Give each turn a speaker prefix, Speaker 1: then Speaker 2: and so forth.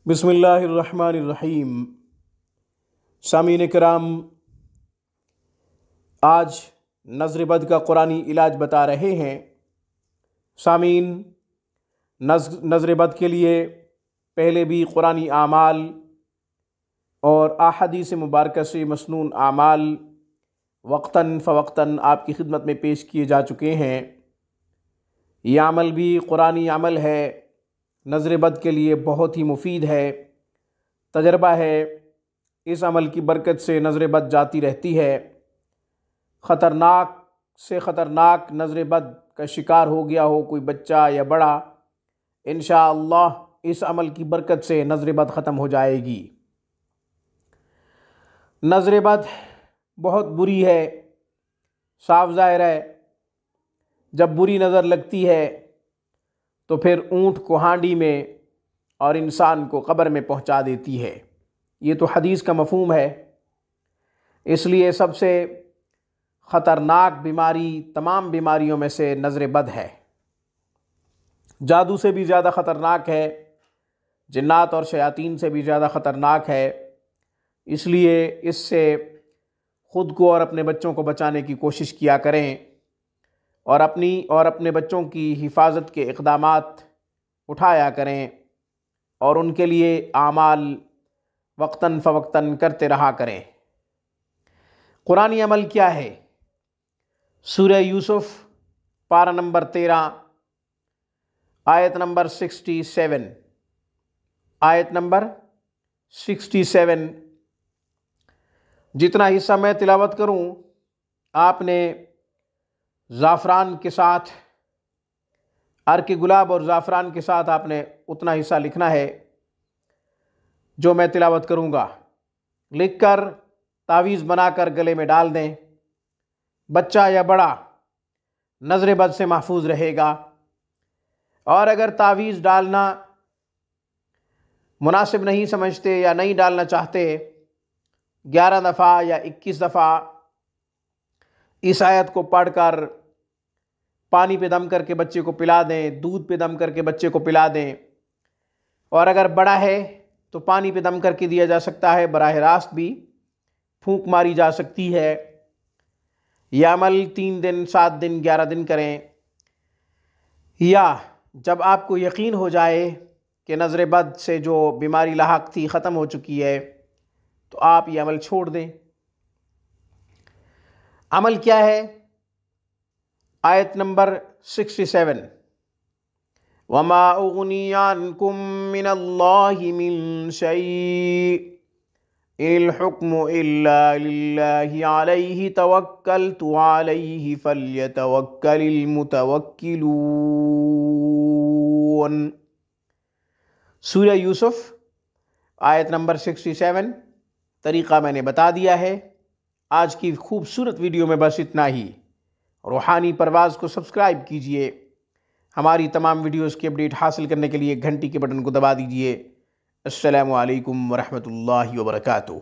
Speaker 1: बिस्मिल्लाहिर्रहमानिर्रहीम। सामीन कराम, आज नज़र बद का कुरानी इलाज बता रहे हैं। सामीन, नज़र बद के लिए पहले भी कुरानी आमाल और अहादीस मुबारक से मसनून आमाल वक्तन फ़वक्तन आपकी खिदमत में पेश किए जा चुके हैं। यह अमल भी कुरानी अमल है, नज़र बद के लिए बहुत ही मुफीद है। तजर्बा है, इस अमल की बरकत से नज़र बद जाती रहती है। ख़तरनाक से ख़तरनाक नज़र बद का शिकार हो गया हो कोई बच्चा या बड़ा, इंशाअल्लाह इस अमल की बरकत से नज़र बद ख़त्म हो जाएगी। नज़र बद बहुत बुरी है, साफ ज़ाहिर है। जब बुरी नज़र लगती है तो फिर ऊँट को हांडी में और इंसान को कब्र में पहुंचा देती है। ये तो हदीस का मफ़हूम है। इसलिए सबसे ख़तरनाक बीमारी तमाम बीमारियों में से नज़र बद है। जादू से भी ज़्यादा ख़तरनाक है, जिन्नात और शयातीन से भी ज़्यादा ख़तरनाक है। इसलिए इससे ख़ुद को और अपने बच्चों को बचाने की कोशिश किया करें और अपनी और अपने बच्चों की हिफाजत के इक़दामात उठाया करें और उनके लिए आमाल वक्तन फ़वक्तन करते रहा करें। कुरानी अमल क्या है? सूरह यूसुफ पारा नंबर 13 आयत नंबर 67। आयत नंबर 67। जितना हिस्सा मैं तिलावत करूं, आपने ज़ाफ़रान के साथ, अर्क गुलाब और ज़ाफ़रान के साथ आपने उतना हिस्सा लिखना है जो मैं तिलावत करूँगा। लिखकर तावीज़ बनाकर गले में डाल दें। बच्चा या बड़ा नज़र बद से महफूज रहेगा। और अगर तावीज़ डालना मुनासिब नहीं समझते या नहीं डालना चाहते, 11 दफ़ा या 21 दफ़ा इस आयत को पढ़कर पानी पे दम करके बच्चे को पिला दें, दूध पे दम करके बच्चे को पिला दें। और अगर बड़ा है तो पानी पे दम करके दिया जा सकता है, बराह रास्त भी फूंक मारी जा सकती है। यह अमल 3 दिन, 7 दिन, 11 दिन करें। या जब आपको यकीन हो जाए कि नज़र बद से जो बीमारी लाहक थी ख़त्म हो चुकी है, तो आप ये अमल छोड़ दें। अमल क्या है? आयत नंबर 67। वमा उगनी अन्कुम मिनल्लाहि मिन शै इल हुक्मु इल्ला लिल्लाहि अलैहि तवक्कलतु अलैहि फल्यतवक्कलिल मुतवक्किलून। सूरह यूसुफ आयत नंबर 67। तरीक़ा मैंने बता दिया है। आज की खूबसूरत वीडियो में बस इतना ही। रूहानी परवाज़ को सब्सक्राइब कीजिए। हमारी तमाम वीडियोज़ की अपडेट हासिल करने के लिए घंटी के बटन को दबा दीजिए। अस्सलामु अलैकुम वरहमतुल्लाहि वबरकातुहू।